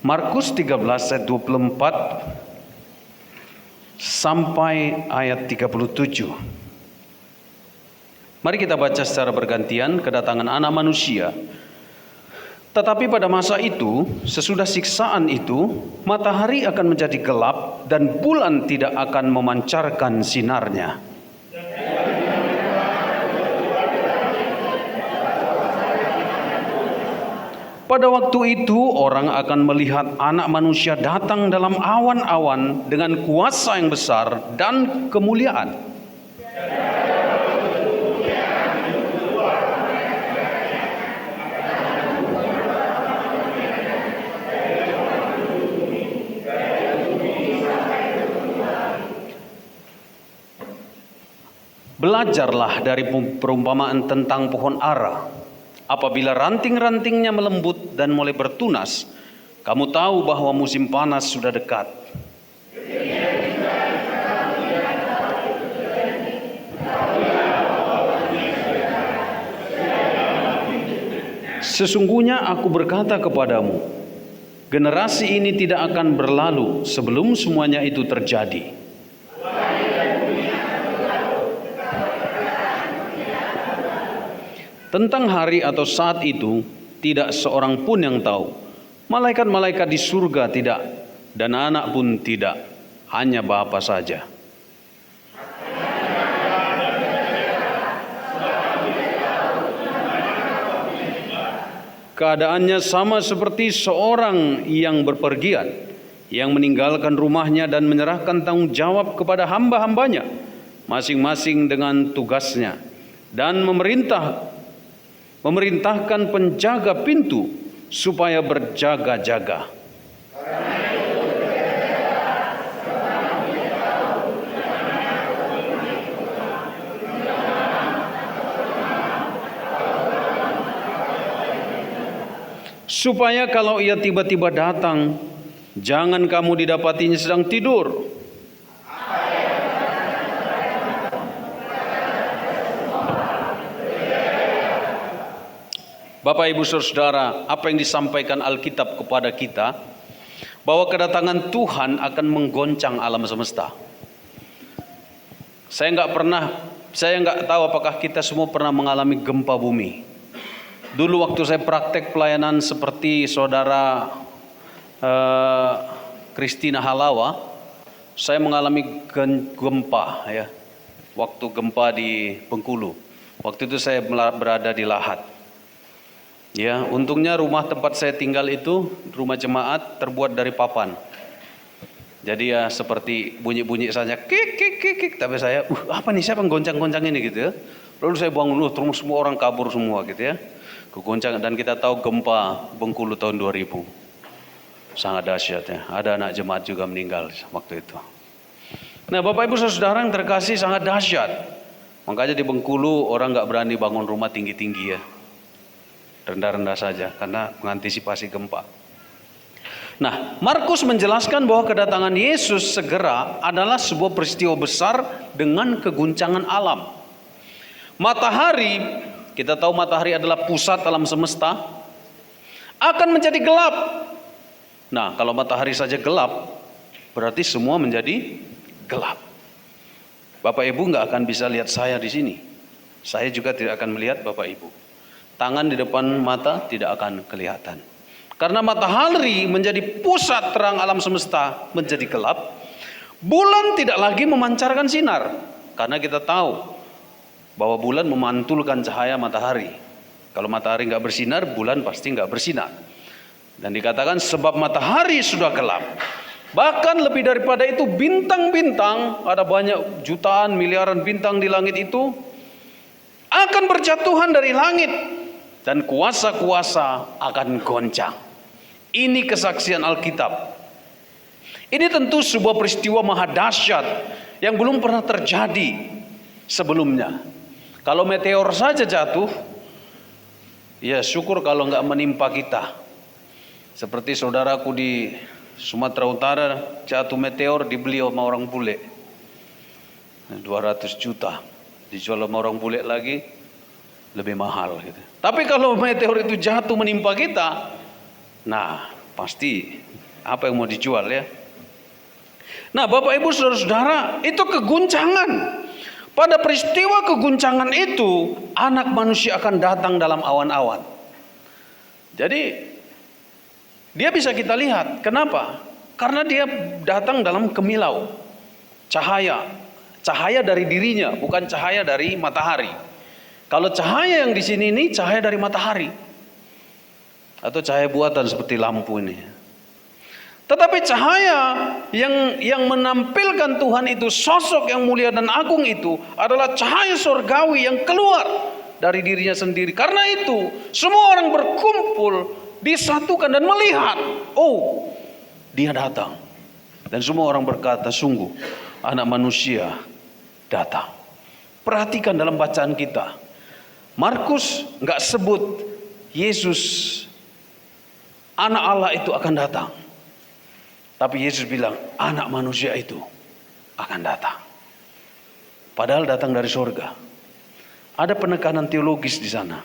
Markus 13 ayat 24 sampai ayat 37. Mari kita baca secara bergantian. Kedatangan Anak Manusia. Tetapi pada masa itu, sesudah siksaan itu, matahari akan menjadi gelap dan bulan tidak akan memancarkan sinarnya. Pada waktu itu orang akan melihat Anak Manusia datang dalam awan-awan dengan kuasa yang besar dan kemuliaan. Belajarlah dari perumpamaan tentang pohon ara. Apabila ranting-rantingnya melembut dan mulai bertunas, kamu tahu bahwa musim panas sudah dekat. Sesungguhnya aku berkata kepadamu, generasi ini tidak akan berlalu sebelum semuanya itu terjadi. Tentang hari atau saat itu, tidak seorang pun yang tahu. Malaikat-malaikat di surga tidak, dan anak pun tidak, hanya Bapa saja. Keadaannya sama seperti seorang yang berpergian, yang meninggalkan rumahnya dan menyerahkan tanggung jawab kepada hamba-hambanya, masing-masing dengan tugasnya, dan memerintahkan penjaga pintu supaya berjaga-jaga. Supaya kalau ia tiba-tiba datang, jangan kamu didapatinya sedang tidur. Bapak, Ibu, Saudara, apa yang disampaikan Alkitab kepada kita, bahwa kedatangan Tuhan akan menggoncang alam semesta. Saya nggak tahu apakah kita semua pernah mengalami gempa bumi. Dulu waktu saya praktek pelayanan seperti saudara Christina Halawa, saya mengalami gempa ya. Waktu gempa di Bengkulu. Waktu itu saya berada di Lahat. Ya, untungnya rumah tempat saya tinggal itu rumah jemaat terbuat dari papan. Jadi ya seperti bunyi-bunyi saja, kik kik kik kik. Tapi saya, apa nih, siapa goncang-goncang ini gitu ya. Lalu saya bangun, terus semua orang kabur semua gitu ya. Kegoncang, dan kita tahu gempa Bengkulu tahun 2000. Sangat dahsyat ya. Ada anak jemaat juga meninggal waktu itu. Nah, Bapak Ibu Saudara yang terkasih, sangat dahsyat. Makanya di Bengkulu orang nggak berani bangun rumah tinggi-tinggi ya. Rendah-rendah saja karena mengantisipasi gempa. Nah, Markus menjelaskan bahwa kedatangan Yesus segera adalah sebuah peristiwa besar dengan keguncangan alam. Matahari, kita tahu matahari adalah pusat alam semesta, akan menjadi gelap. Nah, kalau matahari saja gelap, berarti semua menjadi gelap. Bapak Ibu nggak akan bisa lihat saya di sini. Saya juga tidak akan melihat Bapak Ibu. Tangan di depan mata tidak akan kelihatan. Karena matahari menjadi pusat terang alam semesta menjadi gelap, bulan tidak lagi memancarkan sinar. Karena kita tahu bahwa bulan memantulkan cahaya matahari. Kalau matahari nggak bersinar, bulan pasti nggak bersinar. Dan dikatakan sebab matahari sudah gelap. Bahkan lebih daripada itu, bintang-bintang, ada banyak jutaan miliaran bintang di langit itu, akan berjatuhan dari langit. Dan kuasa-kuasa akan goncang. Ini kesaksian Alkitab. Ini tentu sebuah peristiwa maha dahsyat yang belum pernah terjadi sebelumnya. Kalau meteor saja jatuh, ya syukur kalau nggak menimpa kita. Seperti saudaraku di Sumatera Utara, jatuh meteor dibeli sama orang bule. 200 juta. Dijual sama orang bule lagi, lebih mahal gitu. Tapi kalau meteor itu jatuh menimpa kita, nah pasti apa yang mau dijual ya. Nah, Bapak Ibu Saudara-saudara, itu keguncangan. Pada peristiwa keguncangan itu, Anak Manusia akan datang dalam awan-awan. Jadi dia bisa kita lihat. Kenapa? Karena dia datang dalam kemilau. Cahaya dari dirinya, bukan cahaya dari matahari. Kalau cahaya yang di sini ini cahaya dari matahari. Atau cahaya buatan seperti lampu ini. Tetapi cahaya yang menampilkan Tuhan itu, sosok yang mulia dan agung itu adalah cahaya surgawi yang keluar dari dirinya sendiri. Karena itu semua orang berkumpul, disatukan dan melihat, oh, dia datang. Dan semua orang berkata, sungguh Anak Manusia datang. Perhatikan dalam bacaan kita, Markus nggak sebut Yesus Anak Allah itu akan datang. Tapi Yesus bilang, Anak Manusia itu akan datang. Padahal datang dari surga. Ada penekanan teologis di sana.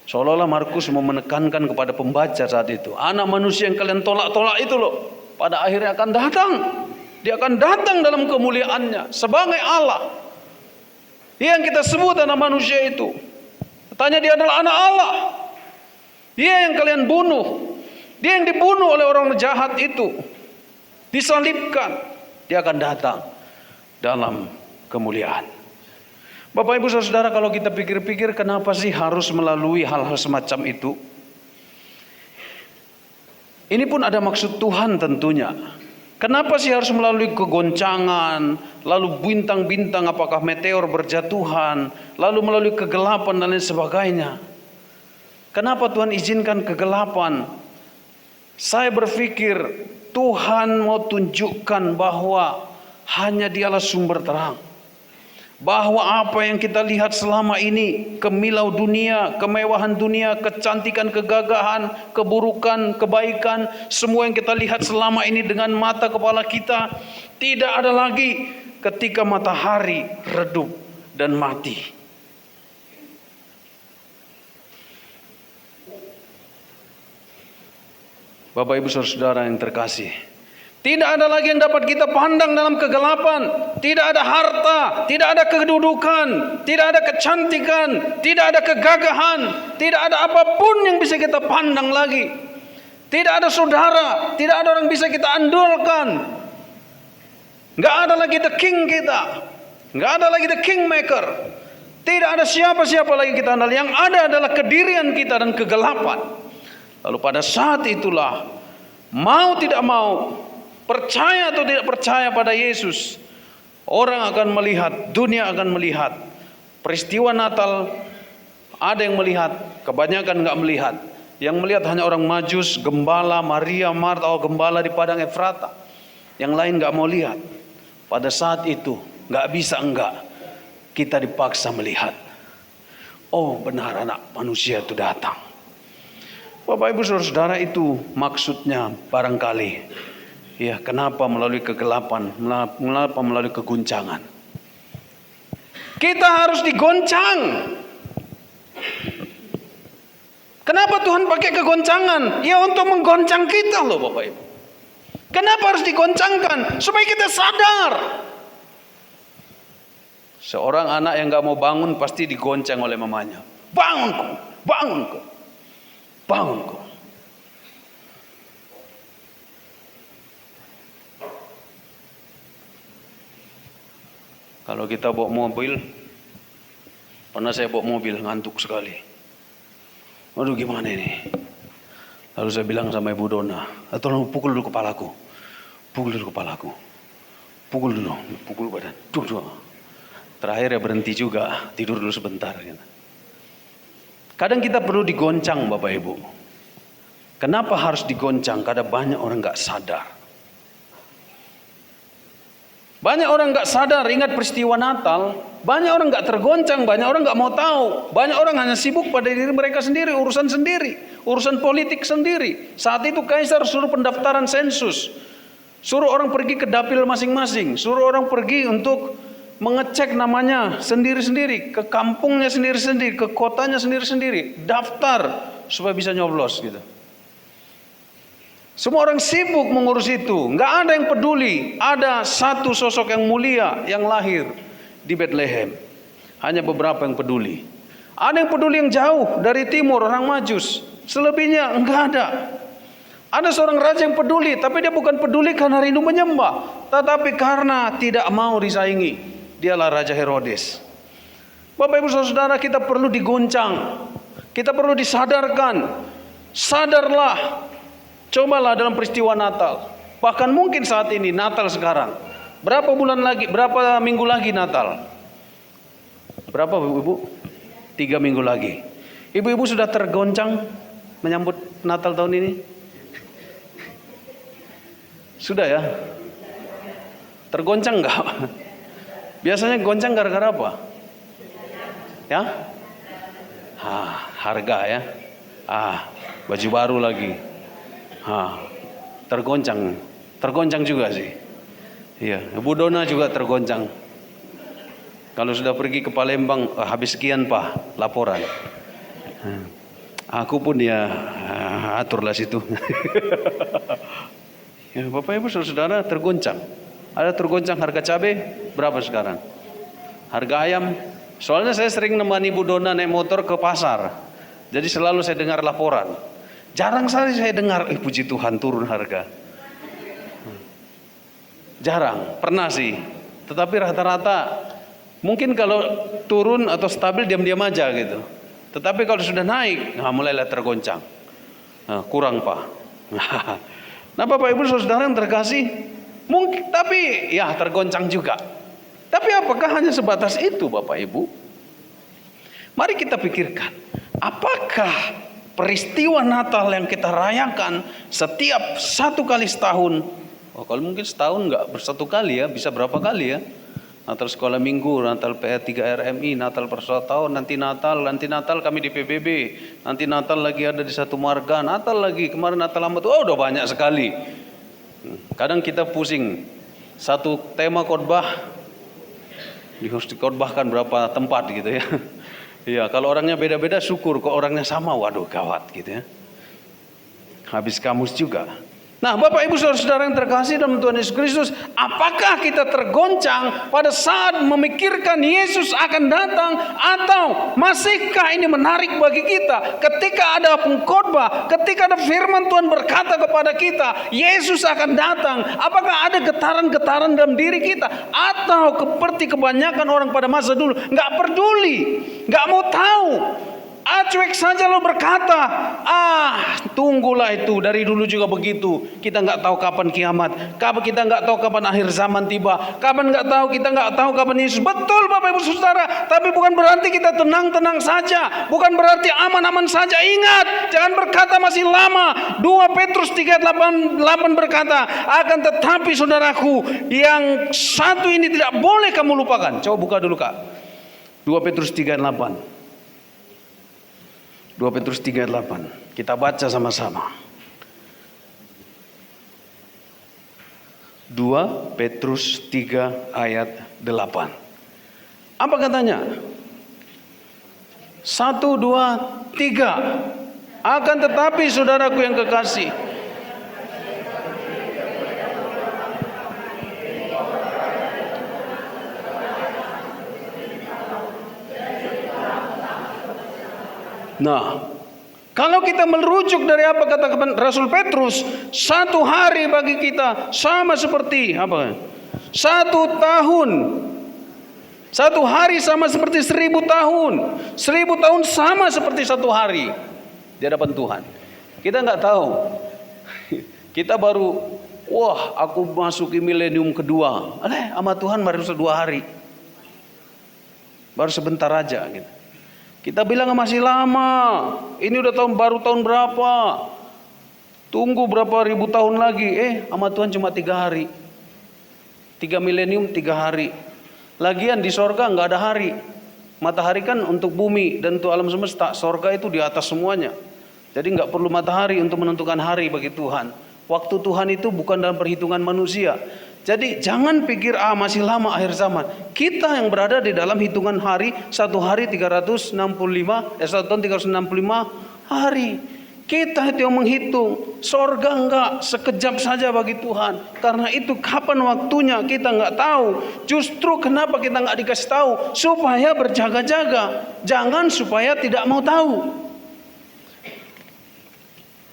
Seolah-olah Markus mau menekankan kepada pembaca saat itu, Anak Manusia yang kalian tolak-tolak itu loh, pada akhirnya akan datang. Dia akan datang dalam kemuliaannya sebagai Allah. Dia yang kita sebut Anak Manusia itu. Katanya dia adalah Anak Allah. Dia yang kalian bunuh. Dia yang dibunuh oleh orang jahat itu, disalibkan. Dia akan datang dalam kemuliaan. Bapak Ibu Saudara, kalau kita pikir-pikir, kenapa sih harus melalui hal-hal semacam itu? Ini pun ada maksud Tuhan tentunya. Kenapa sih harus melalui kegoncangan, lalu bintang-bintang, apakah meteor berjatuhan, lalu melalui kegelapan dan lain sebagainya? Kenapa Tuhan izinkan kegelapan? Saya berpikir Tuhan mau tunjukkan bahwa hanya Dialah sumber terang. Bahwa apa yang kita lihat selama ini, kemilau dunia, kemewahan dunia, kecantikan, kegagahan, keburukan, kebaikan, semua yang kita lihat selama ini dengan mata kepala kita, tidak ada lagi ketika matahari redup dan mati. Bapak Ibu Saudara yang terkasih, tidak ada lagi yang dapat kita pandang dalam kegelapan. Tidak ada harta, tidak ada kedudukan, tidak ada kecantikan, tidak ada kegagahan, tidak ada apapun yang bisa kita pandang lagi. Tidak ada saudara, tidak ada orang bisa kita andalkan. Nggak ada lagi the king kita, nggak ada lagi the kingmaker. Tidak ada siapa-siapa lagi kita andal. Yang ada adalah kedirian kita dan kegelapan. Lalu pada saat itulah, mau tidak mau, percaya atau tidak percaya pada Yesus, orang akan melihat, dunia akan melihat. Peristiwa Natal, ada yang melihat, kebanyakan nggak melihat. Yang melihat hanya orang Majus, gembala, Maria, Marta, gembala di padang Efrata. Yang lain nggak mau lihat. Pada saat itu, nggak bisa enggak, kita dipaksa melihat. Oh, benar Anak Manusia itu datang. Bapak Ibu Saudara, itu maksudnya barangkali. Ya, kenapa melalui kegelapan, mengapa melalui keguncangan? Kita harus digoncang. Kenapa Tuhan pakai kegoncangan? Ya, untuk menggoncang kita loh Bapak Ibu. Kenapa harus digoncangkan? Supaya kita sadar. Seorang anak yang gak mau bangun pasti digoncang oleh mamanya. Bangun kau, bangun kau. Bangun kau. Kalau kita bawa mobil, pernah saya bawa mobil ngantuk sekali. Aduh gimana ini? Lalu saya bilang sama Ibu Dona, tolong pukul dulu kepalaku. Pukul dulu kepalaku. Pukul dulu, pukul badan. Duh. Terakhir ya berhenti juga, tidur dulu sebentar. Kadang kita perlu digoncang Bapak Ibu. Kenapa harus digoncang? Karena banyak orang gak sadar. Banyak orang gak sadar, ingat peristiwa Natal. Banyak orang gak tergoncang, banyak orang gak mau tahu. Banyak orang hanya sibuk pada diri mereka sendiri, urusan sendiri. Urusan politik sendiri. Saat itu Kaisar suruh pendaftaran sensus. Suruh orang pergi ke dapil masing-masing. Suruh orang pergi untuk mengecek namanya sendiri-sendiri, ke kampungnya sendiri-sendiri, ke kotanya sendiri-sendiri, daftar supaya bisa nyoblos gitu. Semua orang sibuk mengurus itu. Nggak ada yang peduli. Ada satu sosok yang mulia yang lahir di Bethlehem. Hanya beberapa yang peduli. Ada yang peduli yang jauh dari timur, orang Majus. Selebihnya enggak ada. Ada seorang raja yang peduli, tapi dia bukan peduli karena rindu menyembah, tetapi karena tidak mau disaingi. Dialah Raja Herodes. Bapak Ibu Saudara, kita perlu diguncang. Kita perlu disadarkan. Sadarlah. Cobalah dalam peristiwa Natal. Bahkan mungkin saat ini, Natal sekarang. Berapa bulan lagi, berapa minggu lagi Natal? Berapa Ibu? 3 minggu lagi. Ibu-ibu sudah tergoncang menyambut Natal tahun ini? Sudah ya? Tergoncang enggak? Biasanya goncang gara-gara apa? Ya? Harga ya? Baju baru lagi. Tergoncang juga sih. Iya, Bu Dona juga tergoncang. Kalau sudah pergi ke Palembang, habis sekian Pak laporan. Aku pun ya aturlah situ. Ya, Bapak Ibu Saudara tergoncang. Ada tergoncang harga cabai berapa sekarang? Harga ayam. Soalnya saya sering nemani Bu Dona naik motor ke pasar. Jadi selalu saya dengar laporan. Jarang sekali saya dengar, puji Tuhan turun harga. Jarang, pernah sih. Tetapi rata-rata mungkin kalau turun atau stabil diam-diam aja gitu. Tetapi kalau sudah naik, mulailah tergoncang. Kurang Pak. Nah Bapak Ibu Saudara yang terkasih, mungkin tapi ya tergoncang juga. Tapi apakah hanya sebatas itu Bapak Ibu? Mari kita pikirkan, apakah peristiwa Natal yang kita rayakan setiap 1 kali setahun? Kalau mungkin setahun enggak bersatu kali ya, bisa berapa kali ya? Natal sekolah minggu, Natal PA3RMI, Natal persatuan tahun, nanti Natal kami di PBB, nanti Natal lagi ada di satu marga, Natal lagi, kemarin Natal lama tuh, udah banyak sekali. Kadang kita pusing, satu tema khotbah, harus dikhotbahkan berapa tempat gitu ya. Iya, kalau orangnya beda-beda syukur, kalau orangnya sama, waduh gawat gitu ya. Habis kamus juga. Nah Bapak Ibu Saudara yang terkasih dalam Tuhan Yesus Kristus, apakah kita tergoncang pada saat memikirkan Yesus akan datang, atau masihkah ini menarik bagi kita ketika ada pengkhotbah, ketika ada firman Tuhan berkata kepada kita Yesus akan datang, apakah ada getaran-getaran dalam diri kita, atau seperti kebanyakan orang pada masa dulu nggak peduli, nggak mau tahu, cuek saja lo berkata, tunggulah itu, dari dulu juga begitu. Kita nggak tahu kapan kiamat, kita nggak tahu kapan akhir zaman tiba, kita nggak tahu kapan Yesus. Betul Bapak Ibu Saudara, tapi bukan berarti kita tenang-tenang saja, bukan berarti aman-aman saja. Ingat, jangan berkata masih lama. 2 Petrus 3:8 berkata, akan tetapi saudaraku, yang satu ini tidak boleh kamu lupakan. Coba buka dulu Kak, 2 Petrus 3:8. 2 Petrus 3:8. Kita baca sama-sama. 2 Petrus 3 ayat 8. Apa katanya? 1, 2, 3. Akan tetapi saudaraku yang kekasih, nah, kalau kita merujuk dari apa kata Rasul Petrus, 1 hari bagi kita sama seperti apa? 1 tahun. 1 hari sama seperti 1000 tahun. 1000 tahun sama seperti 1 hari di hadapan Tuhan. Kita nggak tahu. Kita baru, aku masuki milenium kedua. Sama Tuhan baru 2 hari. Baru sebentar aja gitu. Kita bilang masih lama, ini udah baru tahun berapa, tunggu berapa ribu tahun lagi. Sama Tuhan cuma 3 hari, 3 milenium 3 hari. Lagian di sorga nggak ada hari. Matahari kan untuk bumi dan untuk alam semesta, sorga itu di atas semuanya. Jadi nggak perlu matahari untuk menentukan hari bagi Tuhan. Waktu Tuhan itu bukan dalam perhitungan manusia. Jadi jangan pikir masih lama akhir zaman. Kita yang berada di dalam hitungan hari, 1 hari 365, 1 tahun 365 hari. Kita itu yang menghitung. Sorga enggak, sekejap saja bagi Tuhan. Karena itu kapan waktunya kita enggak tahu. Justru kenapa kita enggak dikasih tahu? Supaya berjaga-jaga. Jangan supaya tidak mau tahu.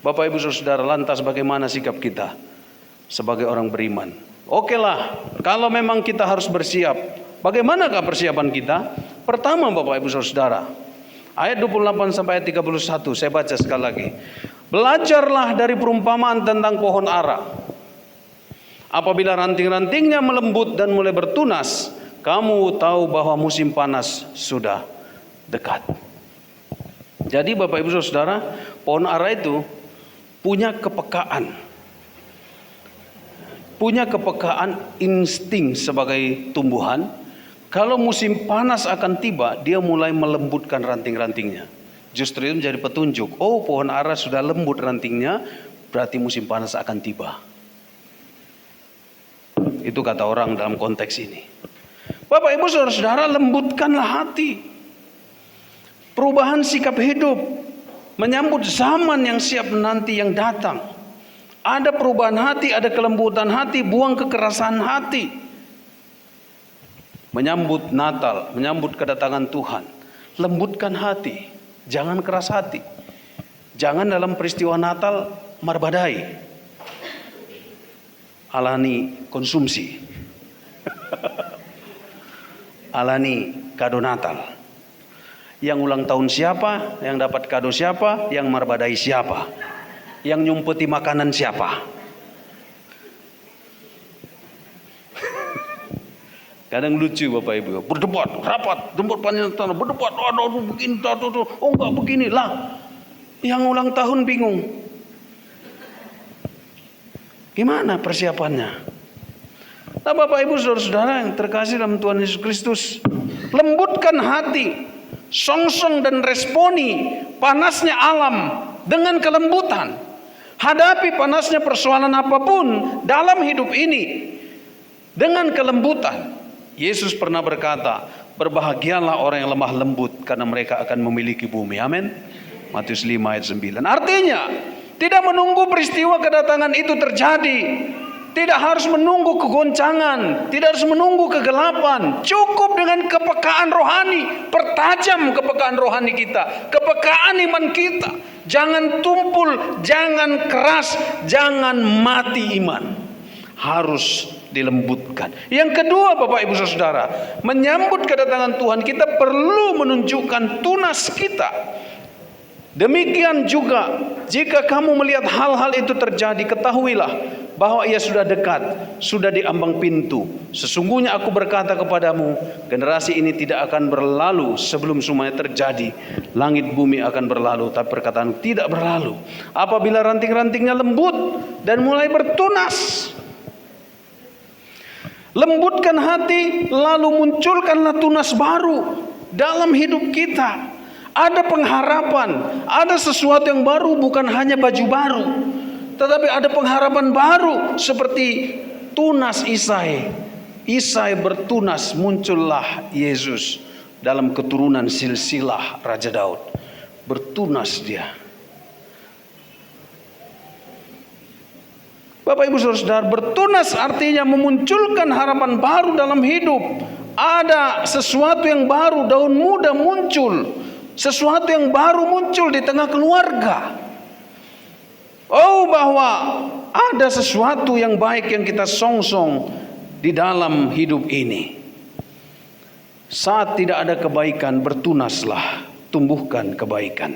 Bapak Ibu Saudara, lantas bagaimana sikap kita sebagai orang beriman? Oke lah, kalau memang kita harus bersiap. Bagaimanakah persiapan kita? Pertama Bapak Ibu Saudara, ayat 28 sampai ayat 31, saya baca sekali lagi. Belajarlah dari perumpamaan tentang pohon ara. Apabila ranting-rantingnya melembut dan mulai bertunas, kamu tahu bahwa musim panas sudah dekat. Jadi Bapak Ibu Saudara, pohon ara itu punya kepekaan. Punya kepekaan insting sebagai tumbuhan. Kalau musim panas akan tiba, dia mulai melembutkan ranting-rantingnya. Justru itu menjadi petunjuk. Oh, pohon ara sudah lembut rantingnya, berarti musim panas akan tiba. Itu kata orang dalam konteks ini. Bapak Ibu Saudara-saudara, lembutkanlah hati. Perubahan sikap hidup, menyambut zaman yang siap nanti yang datang. Ada perubahan hati, ada kelembutan hati, buang kekerasan hati. Menyambut Natal, menyambut kedatangan Tuhan. Lembutkan hati, jangan keras hati. Jangan dalam peristiwa Natal marbadai. Alani konsumsi. Alani kado Natal. Yang ulang tahun siapa, yang dapat kado siapa, yang marbadai siapa, yang nyumpeti makanan siapa. Kadang lucu Bapak Ibu, berdebat, rapat, jemput panjang tanah, berdebat, aduh begini, oh enggak begini lah. Yang ulang tahun bingung. Gimana persiapannya? Nah Bapak Ibu Saudara-saudara yang terkasih dalam Tuhan Yesus Kristus, lembutkan hati, songsong dan responi panasnya alam dengan kelembutan. Hadapi panasnya persoalan apapun dalam hidup ini dengan kelembutan. Yesus pernah berkata, berbahagialah orang yang lemah lembut karena mereka akan memiliki bumi. Amin. Matius 5 ayat 9. Artinya, tidak menunggu peristiwa kedatangan itu terjadi. Tidak harus menunggu kegoncangan, tidak harus menunggu kegelapan. Cukup dengan kepekaan rohani. Pertajam kepekaan rohani kita, kepekaan iman kita. Jangan tumpul, jangan keras, jangan mati iman. Harus dilembutkan. Yang kedua Bapak Ibu Saudara, menyambut kedatangan Tuhan kita perlu menunjukkan tunas kita. Demikian juga jika kamu melihat hal-hal itu terjadi, ketahuilah bahwa ia sudah dekat, sudah di ambang pintu. Sesungguhnya aku berkata kepadamu, generasi ini tidak akan berlalu sebelum semuanya terjadi. Langit bumi akan berlalu, tapi perkataan tidak berlalu. Apabila ranting-rantingnya lembut dan mulai bertunas, lembutkan hati, lalu munculkanlah tunas baru dalam hidup kita. Ada pengharapan, ada sesuatu yang baru, bukan hanya baju baru, tetapi ada pengharapan baru seperti tunas Isai. Isai bertunas, muncullah Yesus dalam keturunan silsilah Raja Daud. Bertunas dia. Bapak Ibu Saudara, bertunas artinya memunculkan harapan baru dalam hidup. Ada sesuatu yang baru, daun muda muncul. Sesuatu yang baru muncul di tengah keluarga. Oh, bahwa ada sesuatu yang baik yang kita songsong di dalam hidup ini. Saat tidak ada kebaikan, bertunaslah, tumbuhkan kebaikan.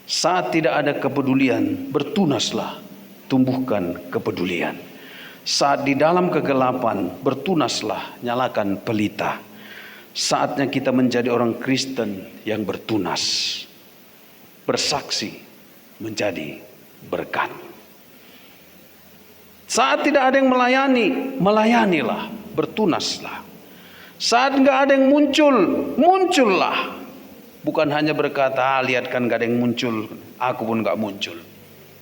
Saat tidak ada kepedulian, bertunaslah, tumbuhkan kepedulian. Saat di dalam kegelapan, bertunaslah, nyalakan pelita. Saatnya kita menjadi orang Kristen yang bertunas, bersaksi, menjadi berkat. Saat tidak ada yang melayani, melayanilah, bertunaslah. Saat nggak ada yang muncul, muncullah. Bukan hanya berkata, lihat kan nggak ada yang muncul, aku pun nggak muncul.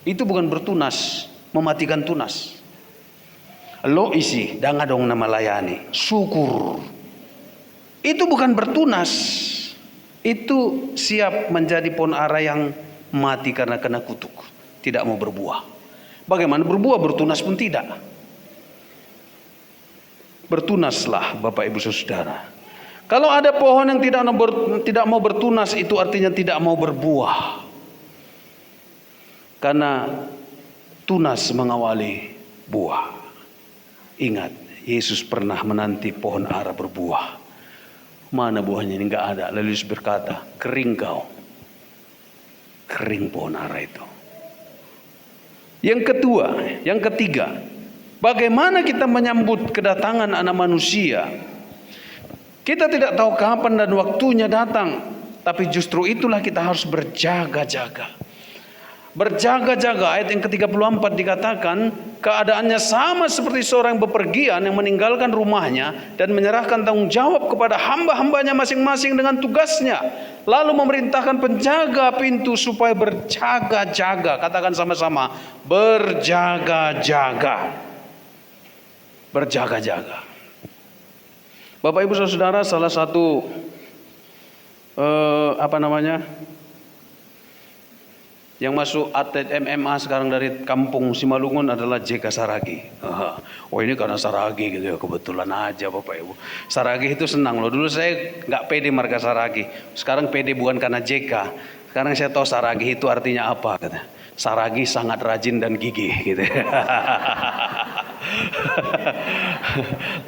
Itu bukan bertunas, mematikan tunas. Lo isi, danga dong nama layani, syukur. Itu bukan bertunas. Itu siap menjadi pohon ara yang mati karena kena kutuk, tidak mau berbuah. Bagaimana berbuah, bertunas pun tidak. Bertunaslah Bapak Ibu Saudara. Kalau ada pohon yang tidak mau bertunas, itu artinya tidak mau berbuah. Karena tunas mengawali buah. Ingat, Yesus pernah menanti pohon ara berbuah. Mana buahnya? Ini enggak ada. Lalu Yesus berkata, kering kau. Kering pohon ara itu. Yang ketiga, bagaimana kita menyambut kedatangan Anak Manusia? Kita tidak tahu kapan dan waktunya datang, tapi justru itulah kita harus berjaga-jaga. Berjaga-jaga, ayat yang ke-34 dikatakan, keadaannya sama seperti seorang bepergian yang meninggalkan rumahnya dan menyerahkan tanggung jawab kepada hamba-hambanya masing-masing dengan tugasnya. Lalu memerintahkan penjaga pintu supaya berjaga-jaga. Katakan sama-sama, berjaga-jaga. Berjaga-jaga. Bapak Ibu Saudara, salah satu yang masuk atlet MMA sekarang dari kampung Simalungun adalah JK Saragi. Oh ini karena Saragi gitu ya, kebetulan aja Bapak Ibu. Saragi itu senang loh. Dulu saya nggak pede marga Saragi. Sekarang pede bukan karena JK. Sekarang saya tahu Saragi itu artinya apa. Kata. Saragi sangat rajin dan gigih gitu.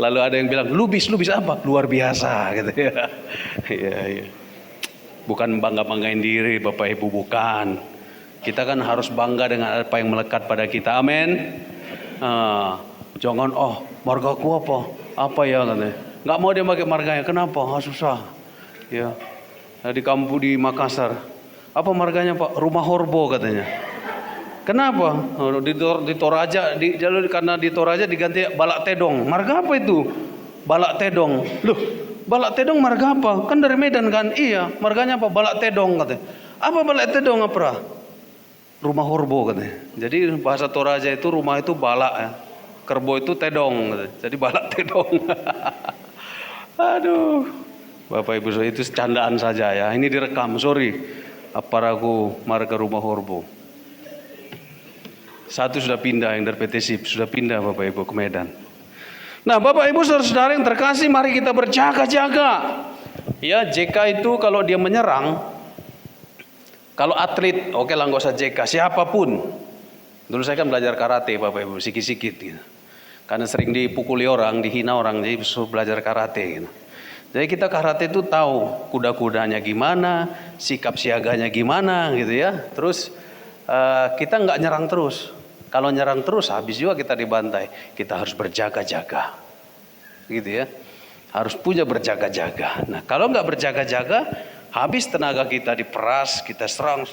Lalu ada yang bilang lubis apa? Luar biasa gitu ya. Iya. Bukan bangga-banggain diri Bapak Ibu, bukan. Kita kan harus bangga dengan apa yang melekat pada kita. Amin. Jangan margaku apa ya katanya. Nggak mau dia pakai marganya. Kenapa? Susah. Ya. Di kampung di Makassar. Apa marganya Pak? Rumah Horbo katanya. Kenapa? Di Toraja karena di Toraja diganti Balak Tedong. Marga apa itu? Balak Tedong. Loh, Balak Tedong marga apa? Kan dari Medan kan? Iya, marganya apa? Balak Tedong katanya. Apa Balak Tedong apa? Rumah Horbo katanya. Jadi bahasa Toraja itu rumah itu balak ya. Kerbo itu tedong katanya. Jadi balak tedong. Aduh. Bapak Ibu itu candaan saja ya. Ini direkam, sorry. Aparaku marga rumah Horbo. Satu sudah pindah yang dari PT SIP. Sudah pindah Bapak Ibu ke Medan. Nah Bapak Ibu saudara yang terkasih, mari kita berjaga-jaga. Ya, JK itu kalau dia menyerang, kalau atlet, oke lah nggak usah JK, siapapun. Dulu saya kan belajar karate Bapak Ibu, sikit-sikit gitu. Karena sering dipukuli orang, dihina orang, jadi suruh belajar karate gitu. Jadi kita karate itu tahu kuda-kudanya gimana, sikap siaganya gimana gitu ya. Terus kita nggak nyerang terus. Kalau nyerang terus habis juga kita dibantai. Kita harus berjaga-jaga. Gitu ya. Harus punya berjaga-jaga. Nah, kalau nggak berjaga-jaga, habis tenaga kita diperas, kita serang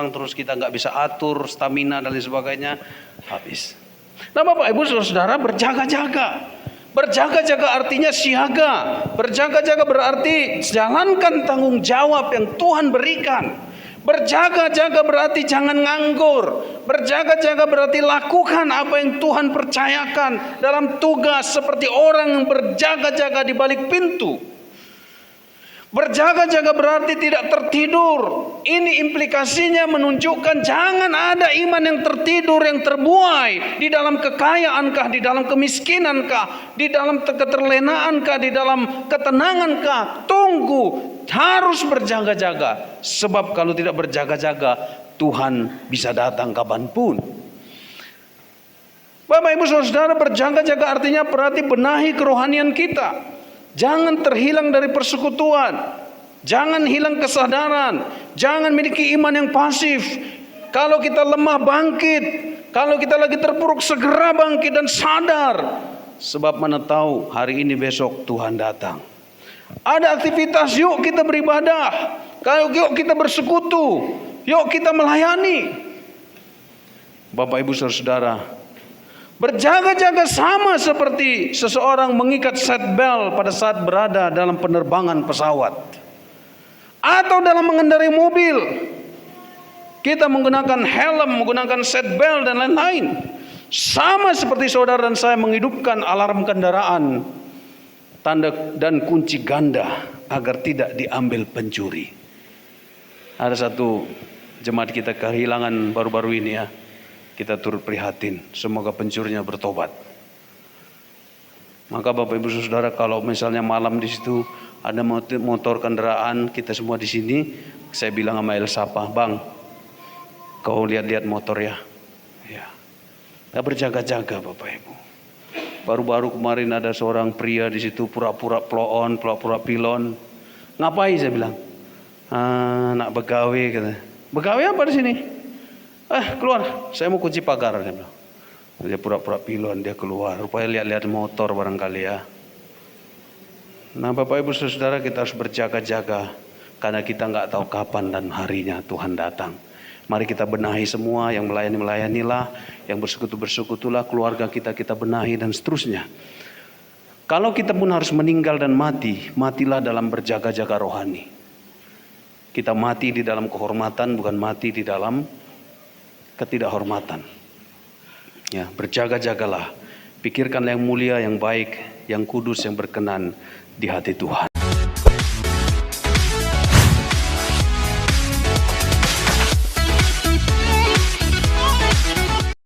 terus kita nggak bisa atur stamina dan lain sebagainya, habis. Nah Bapak Ibu Saudara, berjaga-jaga. Berjaga-jaga artinya siaga. Berjaga-jaga berarti jalankan tanggung jawab yang Tuhan berikan. Berjaga-jaga berarti jangan nganggur. Berjaga-jaga berarti lakukan apa yang Tuhan percayakan dalam tugas seperti orang yang berjaga-jaga di balik pintu. Berjaga-jaga berarti tidak tertidur. Ini implikasinya menunjukkan jangan ada iman yang tertidur, yang terbuai. Di dalam kekayaankah, di dalam kemiskinankah, di dalam keterlenaankah, di dalam ketenangankah. Tunggu, harus berjaga-jaga. Sebab kalau tidak berjaga-jaga, Tuhan bisa datang kapanpun. Bapak Ibu Saudara, berjaga-jaga artinya berarti benahi kerohanian kita. Jangan terhilang dari persekutuan. Jangan hilang kesadaran. Jangan miliki iman yang pasif. Kalau kita lemah, bangkit. Kalau kita lagi terpuruk, segera bangkit dan sadar. Sebab mana tahu hari ini besok Tuhan datang. Ada aktivitas, yuk kita beribadah. Yuk kita bersekutu. Yuk kita melayani. Bapak Ibu Saudara, berjaga-jaga sama seperti seseorang mengikat seatbelt pada saat berada dalam penerbangan pesawat atau dalam mengendarai mobil. Kita menggunakan helm, menggunakan seatbelt dan lain-lain. Sama seperti saudara dan saya menghidupkan alarm kendaraan, tanda dan kunci ganda agar tidak diambil pencuri. Ada satu jemaat kita kehilangan baru-baru ini ya. kita turut prihatin. Semoga pencurinya bertobat. Maka Bapak Ibu Saudara, kalau misalnya malam di situ ada motor kendaraan, kita semua di sini, saya bilang sama Elsapa, "Bang, kau lihat-lihat motor ya." Ya. Kita berjaga-jaga Bapak Ibu. Baru-baru kemarin ada seorang pria di situ pura-pura plon, pura-pura pilon. "Ngapain?" saya bilang. "Nak begawe," kata. "Begawe apa di sini?" "Keluar, saya mau kunci pagar," dia bilang. Dia pura-pura pilon, dia keluar. Rupanya lihat-lihat motor barangkali ya. Nah Bapak Ibu Saudara, kita harus berjaga-jaga. Karena kita nggak tahu kapan dan harinya Tuhan datang. Mari kita benahi semua, yang melayani-melayanilah, yang bersekutu-bersekutulah, keluarga kita benahi dan seterusnya. Kalau kita pun harus meninggal dan mati, matilah dalam berjaga-jaga rohani. Kita mati di dalam kehormatan, bukan mati di dalam ketidakhormatan. Ya, berjaga-jagalah. Pikirkan yang mulia, yang baik, yang kudus, yang berkenan di hati Tuhan.